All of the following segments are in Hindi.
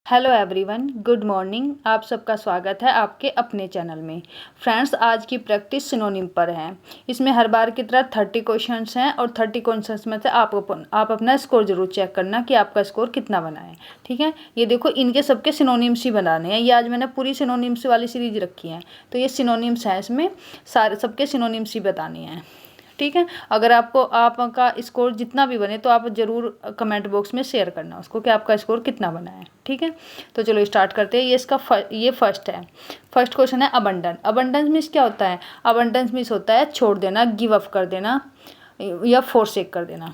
Hello everyone, good morning. आप सबका स्वागत है आपके अपने चैनल में। फ्रेंड्स, आज की प्रैक्टिस सिनोनिम पर है। इसमें हर बार की तरह 30 क्वेश्चंस हैं और 30 क्वेश्चंस में से आप अपना स्कोर जरूर चेक करना कि आपका स्कोर कितना बना है। ठीक है, ये देखो, इनके सबके सिनोनिम्स ही बनाने हैं। ये आज मैंने पूरी सिनोनिम्स वाली सीरीज रखी है, तो ये सिनोनिम्स हैं, इसमें सारे सबके सिनोनिम्स ही बताने हैं। ठीक है, अगर आपका स्कोर जितना भी बने तो आप ज़रूर कमेंट बॉक्स में शेयर करना उसको कि आपका स्कोर कितना बना है। ठीक है, तो चलो स्टार्ट करते हैं। ये फर्स्ट है। फर्स्ट क्वेश्चन है अबंडेंस। अबंडेंस मीन्स क्या होता है? अबंडेंस मीन्स होता है छोड़ देना, गिव अप कर देना या फोरसेक कर देना।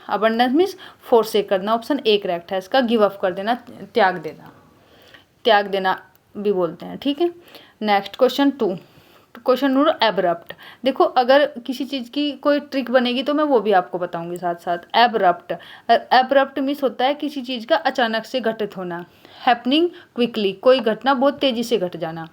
अबंडेंस मीन्स फोरसेक करना, ऑप्शन ए करेक्ट है इसका। गिव अप कर देना, त्याग देना, त्याग देना भी बोलते हैं। ठीक है, next question 2। Question number abrupt. देखो, अगर किसी चीज़ की कोई ट्रिक बनेगी तो मैं वो भी आपको बताऊंगी साथ साथ। एब्रप्ट, एब्रप्ट मीन्स होता है किसी चीज़ का अचानक से घटित होना। हैपनिंग क्विकली, कोई घटना बहुत तेज़ी से घट जाना,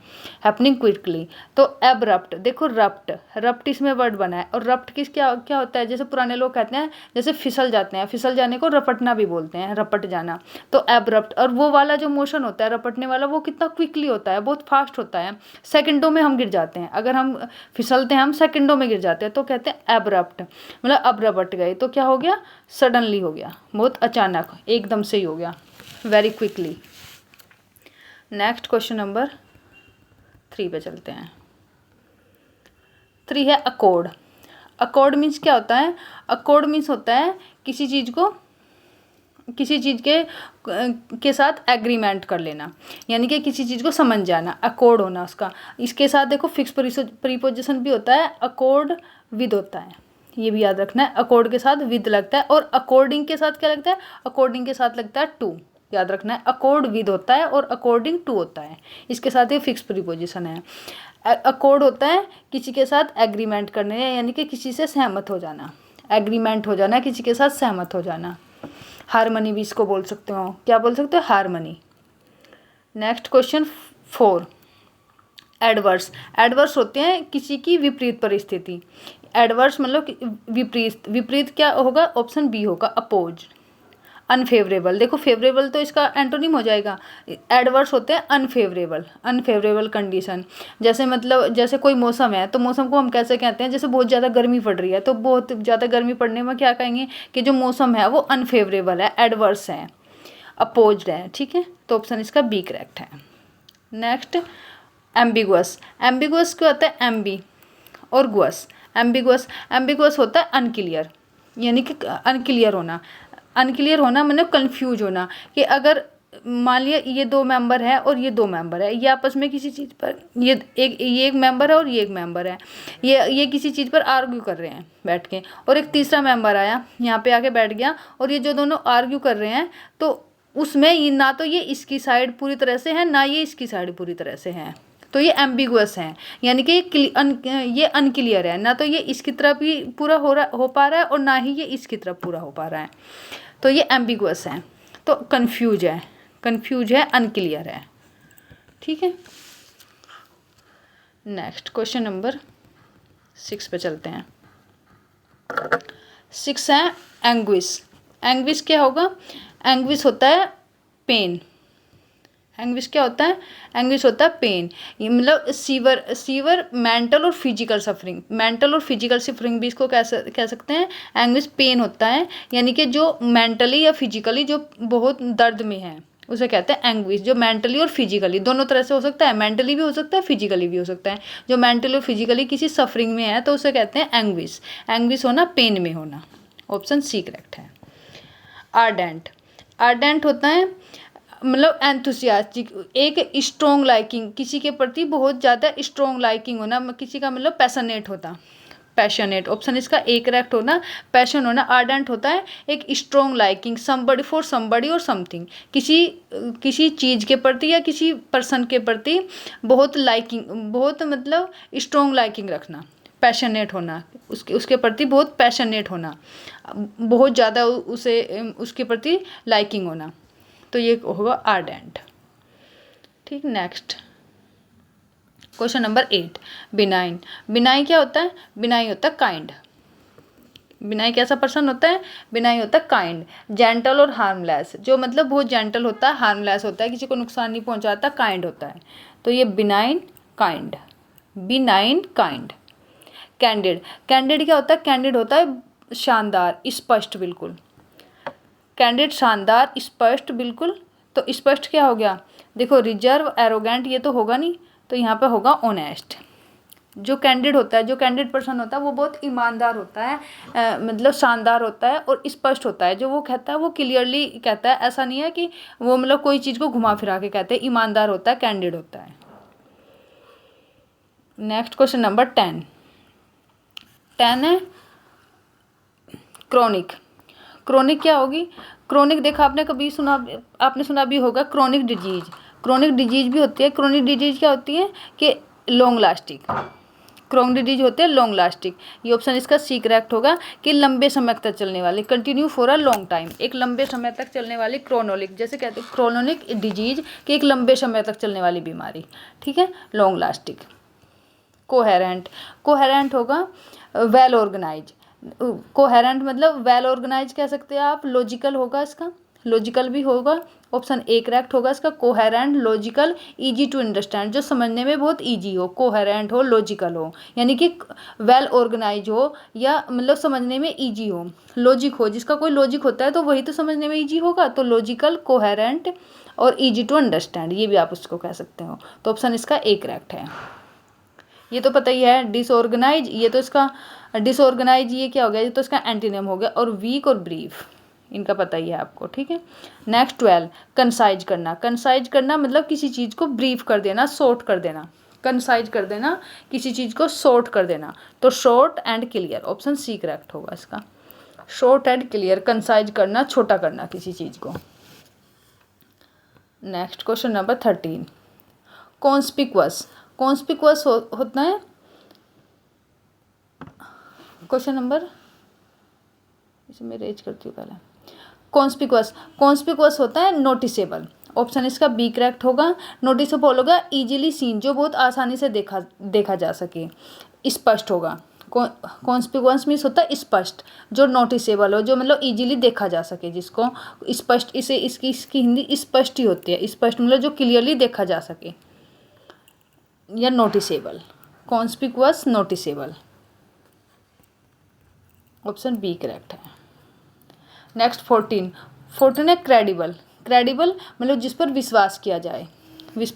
हैपनिंग क्विकली। तो एब्रप्ट, देखो रप्ट, रप्ट इसमें वर्ड बना है। और रप्ट क्या क्या होता है? जैसे पुराने लोग कहते हैं, जैसे फिसल जाते हैं, फिसल जाने को रपटना भी बोलते हैं, रपट जाना। तो एब्रप्ट, और वो वाला जो मोशन होता है रपटने वाला, वो कितना क्विकली होता है, बहुत फास्ट होता है। सेकंडों में हम गिर जाते हैं, अगर हम फिसलते हैं हम सेकंडों में गिर जाते हैं, तो कहते हैं एब्रप्ट। मतलब अब रपट गए तो क्या हो गया? सडनली हो गया, बहुत अचानक, एकदम से ही हो गया, very quickly. Next question number 3 पे चलते हैं। 3 है अकॉर्ड। अकॉर्ड मीन्स क्या होता है? अकॉर्ड मीन्स होता है किसी चीज़ के साथ एग्रीमेंट कर लेना, यानी कि किसी चीज़ को समझ जाना, अकॉर्ड होना उसका। इसके साथ देखो फिक्स प्रीपोजिशन भी होता है, अकॉर्ड विद होता है, ये भी याद रखना है। अकॉर्ड के साथ विद लगता है, और अकॉर्डिंग के साथ क्या लगता है? अकॉर्डिंग के साथ लगता है टू, याद रखना है। अकॉर्ड विद होता है और अकॉर्डिंग टू होता है, इसके साथ ये फिक्स प्रीपोजिशन है। अकॉर्ड होता है किसी के साथ एग्रीमेंट करने, यानी कि किसी से सहमत हो जाना, एग्रीमेंट हो जाना, किसी के साथ सहमत हो जाना। हारमनी भी इसको बोल सकते हो। क्या बोल सकते हो? Harmony. Next question 4, adverse. Adverse होते हैं किसी की विपरीत परिस्थिति। एडवर्स मतलब विपरीत। विपरीत क्या होगा? ऑप्शन बी होगा, अपोज। अनफेवरेबल, देखो फेवरेबल तो इसका एंटोनिम हो जाएगा। एडवर्स होते हैं अनफेवरेबल, अनफेवरेबल कंडीशन। जैसे मतलब जैसे कोई मौसम है, तो मौसम को हम कैसे कहते हैं? जैसे बहुत ज़्यादा गर्मी पड़ रही है, तो बहुत ज़्यादा गर्मी पड़ने में क्या कहेंगे कि जो मौसम है वो अनफेवरेबल है, एडवर्स है, अपोज्ड है। ठीक है, तो ऑप्शन इसका बी करेक्ट है। Next ambiguous. एम्बिगुअस क्या होता है? एम्बी और गुअस। एम्बिगुअस, एम्बिगुअस होता है अनक्लियर, यानी कि अनक्लियर होना। अनक्लियर होना मतलब कंफ्यूज होना, कि अगर मान लिया ये 2 मेंबर है और ये 2 मेंबर है, ये आपस में किसी चीज़ पर, ये एक मेंबर है और ये एक मेंबर है, ये किसी चीज़ पर आर्ग्यू कर रहे हैं बैठ के, और एक तीसरा मेंबर आया यहाँ पे आके बैठ गया, और ये जो दोनों आर्ग्यू कर रहे हैं, तो उसमें ये ना तो ये इसकी साइड पूरी तरह से है, ना ये इसकी साइड पूरी तरह से है, तो ये एम्बिगुअस है, यानी कि ये अनक्लियर है, ना तो ये इसकी तरफ ही पूरा हो पा रहा है और ना ही ये इसकी तरफ पूरा हो पा रहा है, तो ये एम्बिगुअस है, तो कंफ्यूज है, अनक्लियर है। ठीक है, नेक्स्ट क्वेश्चन नंबर 6 पे चलते हैं। 6 है एंग्विश। एंग्विश क्या होगा? एंग्विश होता है पेन। एंग्विश क्या होता है? एंग्विश होता है पेन। ये मतलब सीवर मेंटल और फिजिकल सफरिंग, मेंटल और फिजिकल सफरिंग भी इसको कह सकते हैं। एंग्विश पेन होता है, यानी कि जो मेंटली या फिजिकली जो बहुत दर्द में है, उसे कहते हैं एंग्विश। जो मेंटली और फिजिकली दोनों तरह से हो सकता है, मेंटली भी हो सकता है, फिजिकली भी हो सकता है। जो मेंटली और फिजिकली किसी सफरिंग में है तो उसे कहते हैं एंग्विश। एंग्विश होना, पेन में होना, ऑप्शन सी करेक्ट है। आर्डेंट, आर्डेंट होता है मतलब एंथुसियास्टिक, एक स्ट्रॉन्ग लाइकिंग, किसी के प्रति बहुत ज़्यादा स्ट्रॉन्ग लाइकिंग होना, किसी का मतलब पैशनेट होता, पैशनेट, ऑप्शन इसका ए करेक्ट होना, पैशन होना। आर्डेंट होता है एक strong liking, somebody for somebody और समथिंग, किसी चीज़ के प्रति या किसी पर्सन के प्रति बहुत लाइकिंग, बहुत मतलब स्ट्रॉन्ग लाइकिंग रखना, पैशनेट होना, उसके प्रति बहुत पैशनेट होना, बहुत ज़्यादा उसके प्रति लाइकिंग होना, तो ये होगा आर्डेंट। ठीक, next question number 8, benign. Benign क्या होता है? बिनाइन होता है काइंड। बिनाई कैसा पर्सन होता है? बिनाई होता है काइंड, जेंटल और हार्मलेस। जो मतलब बहुत जेंटल होता है, हार्मलेस होता है, किसी को नुकसान नहीं पहुंचाता, काइंड होता है। तो ये benign kind, benign kind. Candid, candid क्या होता है? कैंडिड होता है शानदार, स्पष्ट, बिल्कुल। कैंडिड शानदार, स्पष्ट, बिल्कुल। तो स्पष्ट क्या हो गया? देखो रिजर्व, एरोगेंट ये तो होगा नहीं, तो यहाँ पे होगा ऑनेस्ट। जो कैंडिड होता है, जो कैंडिड पर्सन होता है वो बहुत ईमानदार होता है, मतलब शानदार होता है और स्पष्ट होता है। जो वो कहता है वो क्लियरली कहता है, ऐसा नहीं है कि वो मतलब कोई चीज़ को घुमा फिरा के कहते हैं। ईमानदार होता है, कैंडिड होता है। नेक्स्ट क्वेश्चन नंबर 10 है क्रोनिक। क्रोनिक क्या होगी? क्रोनिक देखा आपने कभी सुना, आपने सुना भी होगा क्रोनिक डिजीज। क्रोनिक डिजीज भी होती है। क्रोनिक डिजीज क्या होती है कि लॉन्ग लास्टिंग। क्रोनिक डिजीज होते हैं लॉन्ग लास्टिंग। ये ऑप्शन इसका सी करेक्ट होगा कि लंबे समय तक चलने वाली, continue for a long time, एक लंबे समय तक चलने वाली क्रोनोलिक, जैसे कहते हैं क्रोनोनिक डिजीज कि एक लंबे समय तक चलने वाली बीमारी, ठीक है, लॉन्ग लास्टिंग। कोहेरेंट, कोहेरेंट होगा वेल ऑर्गेनाइज। कोहेरेंट मतलब वेल ऑर्गेनाइज कह सकते हैं आप। लॉजिकल होगा इसका, लॉजिकल भी होगा। ऑप्शन ए करेक्ट होगा इसका, coherent, logical, easy to understand, जो समझने में बहुत इजी हो, कोहेरेंट हो, लॉजिकल हो, यानी कि वेल ऑर्गेनाइज हो या मतलब समझने में इजी हो। लॉजिक हो, जिसका कोई लॉजिक होता है तो वही तो समझने में इजी होगा। तो लॉजिकल, कोहेरेंट और इजी टू अंडरस्टैंड, ये भी आप उसको कह सकते हो। तो ऑप्शन इसका ए करेक्ट है। ये तो पता ही है डिसऑर्गेनाइज, ये तो इसका डिसऑर्गेनाइज ये क्या हो गया? ये तो इसका एंटीनेम हो गया। और वीक और ब्रीफ, इनका पता ही है आपको, ठीक है। नेक्स्ट 12 कंसाइज करना। कंसाइज करना मतलब किसी चीज़ को ब्रीफ कर देना, शॉर्ट कर देना। कंसाइज कर देना, किसी चीज़ को शॉर्ट कर देना। तो short and clear, option C correct होगा इसका। शॉर्ट एंड क्लियर, कंसाइज करना, छोटा करना किसी चीज़ को। Next question number 13 conspicuous. Conspicuous होता है क्वेश्चन नंबर, इसे मैं रेज करती हूँ पहले। कॉन्स्पिक्वस, कॉन्स्पिक्वस होता है नोटिसेबल। ऑप्शन इसका बी करेक्ट होगा। नोटिसेबल होगा इजीली सीन, जो बहुत आसानी से देखा जा सके। स्पष्ट होगा। कॉन्स्पिक्वस मीन्स होता है स्पष्ट, जो नोटिसेबल हो, जो मतलब इजीली देखा जा सके, जिसको स्पष्ट, इसे इसकी हिंदी स्पष्ट ही होती है। स्पष्ट मतलब जो क्लियरली देखा जा सके, या noticeable. Conspicuous, noticeable, option B correct है। नेक्स्ट 14 है क्रेडिबल। क्रेडिबल मतलब जिस पर विश्वास किया जाए, जिस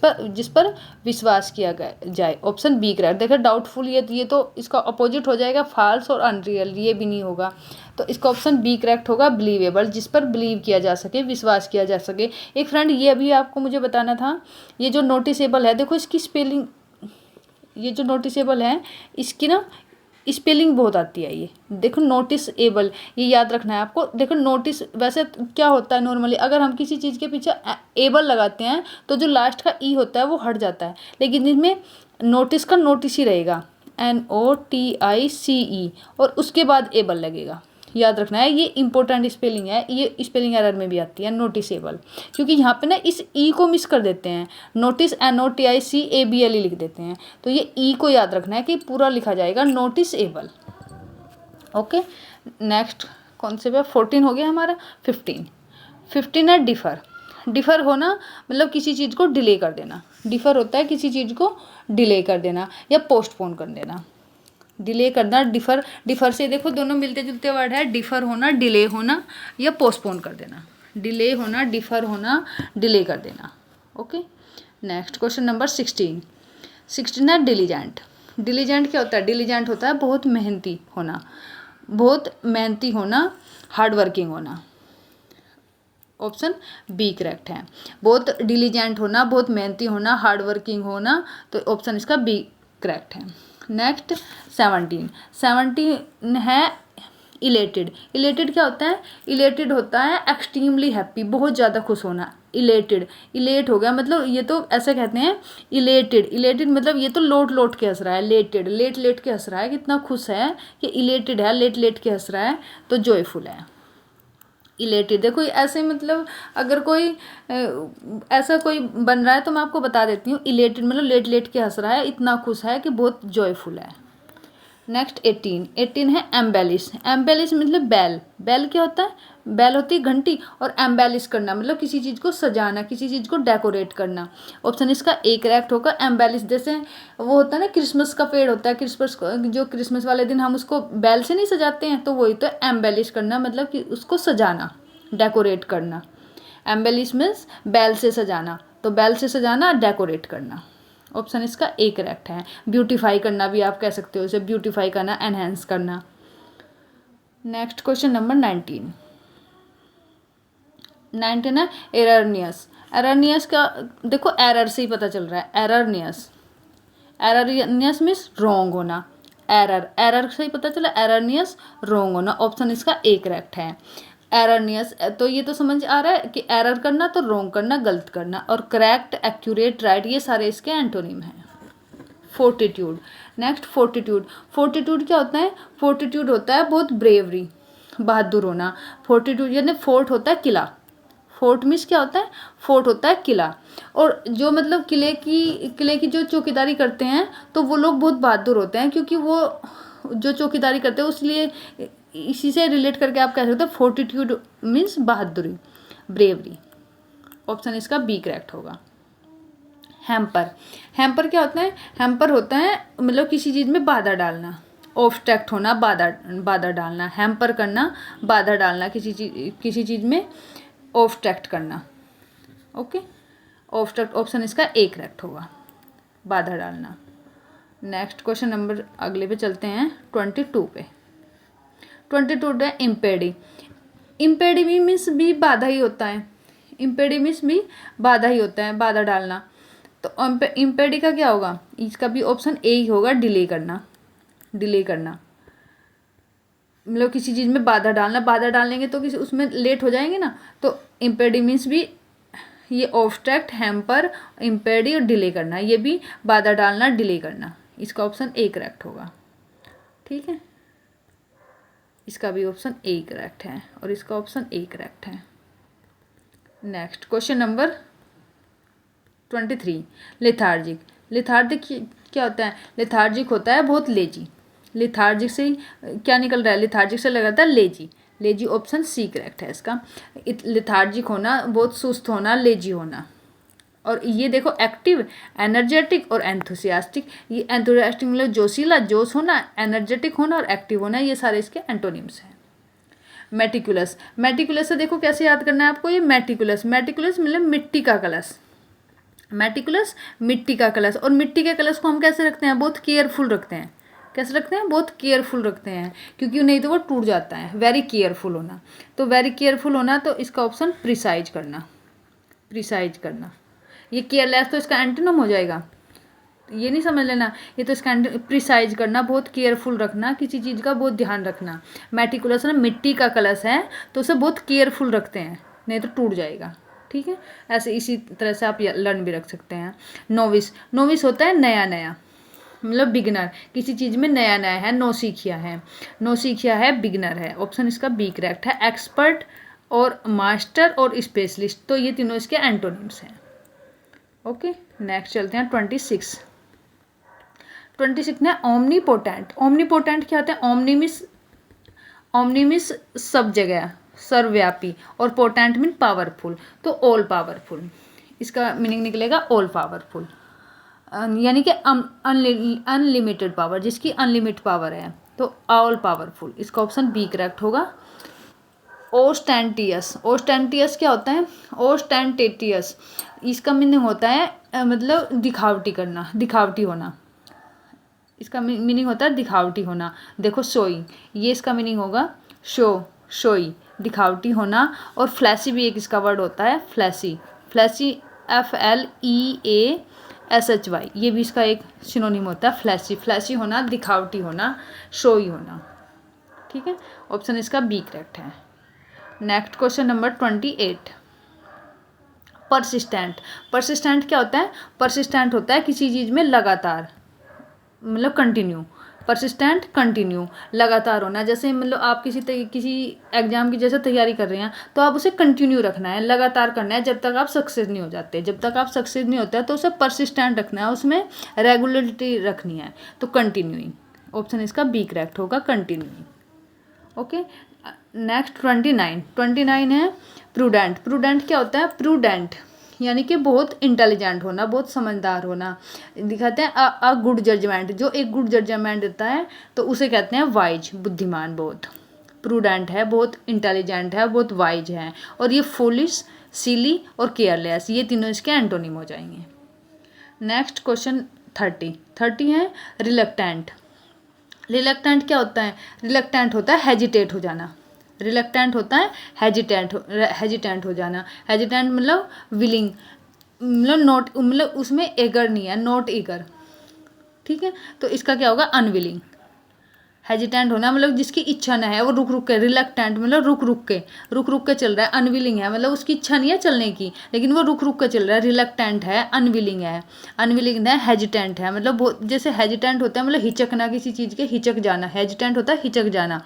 पर विश्वास किया जाए, ऑप्शन बी करेक्ट। देखो डाउटफुल, ये तो इसका अपोजिट हो जाएगा, फॉल्स और अनरियल, ये भी नहीं होगा। तो इसका ऑप्शन बी करेक्ट होगा, बिलीवेबल, जिस पर बिलीव किया जा सके, विश्वास किया जा सके। एक फ्रेंड ये अभी आपको मुझे बताना था, ये जो नोटिसेबल है, देखो इसकी स्पेलिंग, ये जो नोटिसेबल है इसकी ना स्पेलिंग बहुत आती है। ये देखो नोटिस एबल, ये याद रखना है आपको। देखो नोटिस वैसे क्या होता है नॉर्मली, अगर हम किसी चीज़ के पीछे एबल लगाते हैं तो जो लास्ट का ई होता है वो हट जाता है, लेकिन इसमें नोटिस का नोटिस ही रहेगा, NOTICE, और उसके बाद एबल लगेगा। याद रखना है, ये इंपॉर्टेंट स्पेलिंग है, ये स्पेलिंग एरर में भी आती है नोटिसेबल, क्योंकि यहाँ पे ना इस ई को मिस कर देते हैं। नोटिस NOTICABLE लिख देते हैं, तो ये ई को याद रखना है कि पूरा लिखा जाएगा नोटिसेबल। ओके, नेक्स्ट कौन से पे 14 हो गया हमारा। 15 है डिफ़र। डिफ़र होना मतलब किसी चीज़ को डिले कर देना। डिफ़र होता है किसी चीज़ को डिले कर देना या पोस्टपोन कर देना। डिले करना, डिफ़र से देखो दोनों मिलते जुलते वर्ड है। डिफ़र होना, डिले होना या पोस्टपोन कर देना। डिले होना, डिफ़र होना, डिले कर देना। ओके, नेक्स्ट क्वेश्चन नंबर 16 है डिलीजेंट। डिलीजेंट क्या होता है? डिलीजेंट होता है बहुत मेहनती होना, बहुत मेहनती होना, हार्ड वर्किंग होना। ऑप्शन बी करेक्ट है। बहुत डिलीजेंट होना, बहुत मेहनती होना, हार्ड वर्किंग होना, तो ऑप्शन इसका बी करेक्ट है। नेक्स्ट 17 है इलेटेड। इलेटेड क्या होता है? इलेटेड होता है एक्सट्रीमली हैप्पी, बहुत ज़्यादा खुश होना। इलेट हो गया, मतलब ये तो ऐसे कहते हैं इलेटेड मतलब ये तो लोट के हंस रहा है। लेट के हंस रहा है, कितना खुश है कि इलेटेड है, लेट के हंस रहा है, तो जॉयफुल है। इलेटेड देखो ऐसे मतलब अगर कोई ऐसा कोई बन रहा है तो मैं आपको बता देती हूँ, इलेटेड मतलब लेट के हंस रहा है, इतना खुश है कि बहुत जॉयफुल है। नेक्स्ट 18 है एम्बेलिश। एम्बेलिश मतलब बैल। बैल क्या होता है? बैल होती है घंटी, और एम्बेलिश करना मतलब किसी चीज़ को सजाना, किसी चीज़ को डेकोरेट करना। ऑप्शन इसका ए करेक्ट होगा। एम्बेलिश जैसे वो होता है ना, क्रिसमस का पेड़ होता है, जो क्रिसमस वाले दिन हम उसको बैल से नहीं सजाते हैं, तो वही तो एम्बेलिश करना मतलब कि उसको सजाना, डेकोरेट करना। एम्बेलिश मीन्स बैल से सजाना, तो बैल से सजाना, डेकोरेट करना। ऑप्शन इसका ए करेक्ट है। ब्यूटीफाई करना भी आप कह सकते हो इसे, ब्यूटीफाई करना, एनहेंस करना। नेक्स्ट क्वेश्चन नंबर 19 है एररनियस। एररनियस का देखो एरर से ही पता चल रहा है। एररनियस मीन्स रॉन्ग होना। एरर से ही पता चला, एररनियस रॉन्ग होना। ऑप्शन इसका ए करेक्ट है। एररनियस, तो ये तो समझ आ रहा है कि एरर करना तो रॉन्ग करना, गलत करना, और करेक्ट, एक्यूरेट, राइट, ये सारे इसके एंटोनिम हैं। फोर्टिट्यूड। Next fortitude. फोर्टिट्यूड क्या होता है? फोर्टिट्यूड होता है बहुत ब्रेवरी, बहादुर होना। फोर्टिट्यूड यानी फोर्ट होता है किला। फोर्ट मीन्स क्या होता है? फोर्ट होता है किला। और जो मतलब किले की जो चौकीदारी करते हैं, तो वो लोग बहुत बहादुर होते हैं, क्योंकि वो जो चौकीदारी करते हैं, उसलिए इसी से रिलेट करके आप कह सकते हो फोर्टिट्यूड मीन्स बहादुरी, ब्रेवरी। ऑप्शन इसका बी करेक्ट होगा। हैम्पर क्या होता है? हैम्पर होता है मतलब किसी चीज़ में बाधा डालना, ऑब्स्ट्रैक्ट होना, बाधा डालना, हैम्पर करना, बाधा डालना, किसी चीज़ में ऑब्स्ट्रैक्ट करना। ओके, ऑब्स्ट्रैक्ट, ऑप्शन इसका ए करेक्ट होगा, बाधा डालना। नेक्स्ट क्वेश्चन नंबर अगले पे चलते हैं 22 पे। 22 है इम्पेडी। इम्पेडी भी मीन्स भी बाधा ही होता है। इम्पेडी मीन्स भी बाधा ही होता है, बाधा डालना। तो इम्पेडी का क्या होगा? इसका भी ऑप्शन ए ही होगा, डिले करना। डिले करना मतलब किसी चीज़ में बाधा डालना। बाधा डालेंगे तो किसी उसमें लेट हो जाएंगे ना, तो इम्पेडी मीन्स भी ये ऑब्स्ट्रैक्ट, हैम्पर, इम्पेडी और डिले करना, ये भी बाधा डालना, डिले करना। इसका ऑप्शन ए करेक्ट होगा। ठीक है, इसका भी ऑप्शन ए करेक्ट है और इसका ऑप्शन ए करेक्ट है। Next question number 23, lethargic. Lethargic क्या होता है? लेथार्जिक होता है बहुत लेजी। लेथार्जिक से क्या निकल रहा है? लेथार्जिक से लगा था lazy. Lazy option C correct है इसका। लेथार्जिक होना, बहुत सुस्त होना, लेजी होना। और ये देखो एक्टिव, एनर्जेटिक और एंथुसियास्टिक। ये एंथुसियास्टिक मतलब जोशीला, जोश होना, एनर्जेटिक होना और एक्टिव होना, ये सारे इसके एंटोनिम्स हैं। मेटिकुलस। मेटिकुलस से देखो कैसे याद करना है आपको। ये मेटिकुलस मतलब मिट्टी का कलश। मेटिकुलस मिट्टी का कलश। और मिट्टी के कलश को हम कैसे रखते हैं? बहुत केयरफुल रखते हैं। कैसे रखते हैं? बहुत केयरफुल रखते हैं, क्योंकि नहीं तो वो टूट जाता है। वेरी केयरफुल होना, तो वेरी केयरफुल होना, तो इसका ऑप्शन प्रिसाइज करना। प्रिसाइज करना, ये केयरलेस तो इसका एंटोनिम हो जाएगा, ये नहीं समझ लेना। ये तो इसका प्रिसाइज करना, बहुत केयरफुल रखना, किसी चीज़ का बहुत ध्यान रखना। मेटिकुलस ना मिट्टी का कलश है, तो उसे बहुत केयरफुल रखते हैं, नहीं तो टूट जाएगा। ठीक है, ऐसे इसी तरह से आप लर्न भी रख सकते हैं। नोविस। नोविस होता है नया नया, मतलब बिगनर, किसी चीज़ में नया नया है, नौसिखिया है। नौसिखिया है, बिगनर है। ऑप्शन इसका बी करेक्ट है। एक्सपर्ट और मास्टर और स्पेशलिस्ट, तो ये तीनों इसके एंटोनिम्स हैं। ओके, नेक्स्ट चलते हैं 26। 26 में ओमनीपोटेंट। ओमनीपोटेंट क्या होता है? ओमनिमिस सब जगह, सर्वव्यापी, और पोटेंट मीन पावरफुल, तो ऑल पावरफुल। इसका मीनिंग निकलेगा ऑल पावरफुल, यानी कि अनलिमिटेड पावर, जिसकी अनलिमिटेड पावर है, तो ऑल पावरफुल। इसका ऑप्शन बी करेक्ट होगा। ओस्टेंटियस। ओस्टेंटियस क्या होता है? ओस्टेंटेटियस, इसका मीनिंग होता है मतलब दिखावटी करना, दिखावटी होना। इसका मीनिंग होता है दिखावटी होना। देखो शोइंग, ये इसका मीनिंग होगा शोई, दिखावटी होना। और फ्लैशी भी एक इसका वर्ड होता है, फ्लैशी। फ्लैशी FLEASHY, ये भी इसका एक सिनोनिम होता है, फ्लैशी। फ्लैशी होना, दिखावटी होना, शोई होना। ठीक है, ऑप्शन इसका बी करेक्ट है। Next question number 28, persistent. Persistent क्या होता है? परसिस्टेंट होता है किसी चीज़ में लगातार, मतलब कंटिन्यू। परसिस्टेंट कंटिन्यू, लगातार होना। जैसे मतलब आप किसी एग्जाम की जैसे तैयारी कर रहे हैं, तो आप उसे कंटिन्यू रखना है, लगातार करना है, जब तक आप सक्सेस नहीं हो जाते। जब तक आप सक्सेस नहीं होते तो उसे परसिस्टेंट रखना है, उसमें रेगुलरिटी रखनी है, तो कंटिन्यूइंग। ऑप्शन इसका बी करेक्ट होगा, कंटिन्यूइंग। ओके, नेक्स्ट 29 है प्रूडेंट। प्रूडेंट क्या होता है? प्रूडेंट यानी कि बहुत इंटेलिजेंट होना, बहुत समझदार होना। दिखाते हैं अ गुड जजमेंट, जो एक गुड जजमेंट देता है तो उसे कहते हैं वाइज, बुद्धिमान बहुत। प्रूडेंट है, बहुत इंटेलिजेंट है, बहुत वाइज है। और ये फुलिश, सिली और केयरलेस, ये तीनों इसके एंटोनिम हो जाएंगे। नेक्स्ट क्वेश्चन 30 है रिलक्टेंट। रिलक्टेंट क्या होता है? रिलक्टेंट होता है हेजिटेट हो जाना। रिलक्टेंट होता है हेजिटेंट हो जाना। हेजिटेंट मतलब विलिंग, मतलब नॉट, मतलब उसमें एगर नहीं है, नॉट ईगर। ठीक है, तो इसका क्या होगा? अनविलिंग। हेजिटेंट होना मतलब जिसकी इच्छा ना है, वो रुक रुक के, रिलक्टेंट मतलब रुक रुक के चल रहा है। अनविलिंग है मतलब उसकी इच्छा नहीं है चलने की, लेकिन वो रुक रुक के चल रहा है। रिलक्टेंट है, अनविलिंग है। अनविलिंग है, हेजिटेंट है मतलब बहुत, जैसे हेजिटेंट होता है मतलब हिचकना, किसी चीज़ के हिचक जाना। हेजिटेंट होता है हिचक जाना,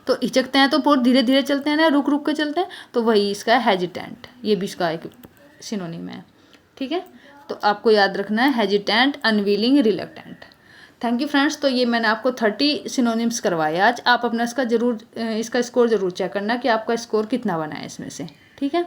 तो हिचकते हैं तो बहुत धीरे धीरे चलते हैं ना, रुक रुक के चलते हैं, तो वही इसका है हेजिटेंट। ये भी इसका एक सिनोनिम है। ठीक है, तो आपको याद रखना है hesitant, unwilling, reluctant. Thank you friends. तो ये मैंने आपको 30 सिनोनिम्स करवाए आज। आप अपना इसका स्कोर ज़रूर चेक करना कि आपका स्कोर कितना बना है इसमें से। ठीक है,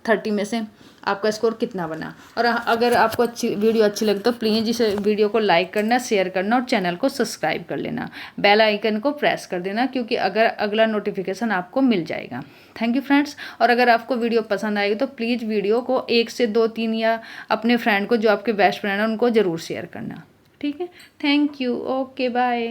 30 में से आपका स्कोर कितना बना। और अगर आपको वीडियो अच्छी लगे तो प्लीज़ इस वीडियो को लाइक करना, शेयर करना और चैनल को सब्सक्राइब कर लेना। बेल आइकन को प्रेस कर देना, क्योंकि अगर अगला नोटिफिकेशन आपको मिल जाएगा। Thank you friends. और अगर आपको वीडियो पसंद आएगी तो प्लीज़ वीडियो को 1 से 2, 3 या अपने फ्रेंड को, जो आपके बेस्ट फ्रेंड हैं, उनको ज़रूर शेयर करना। ठीक है, थैंक यू, ओके बाय।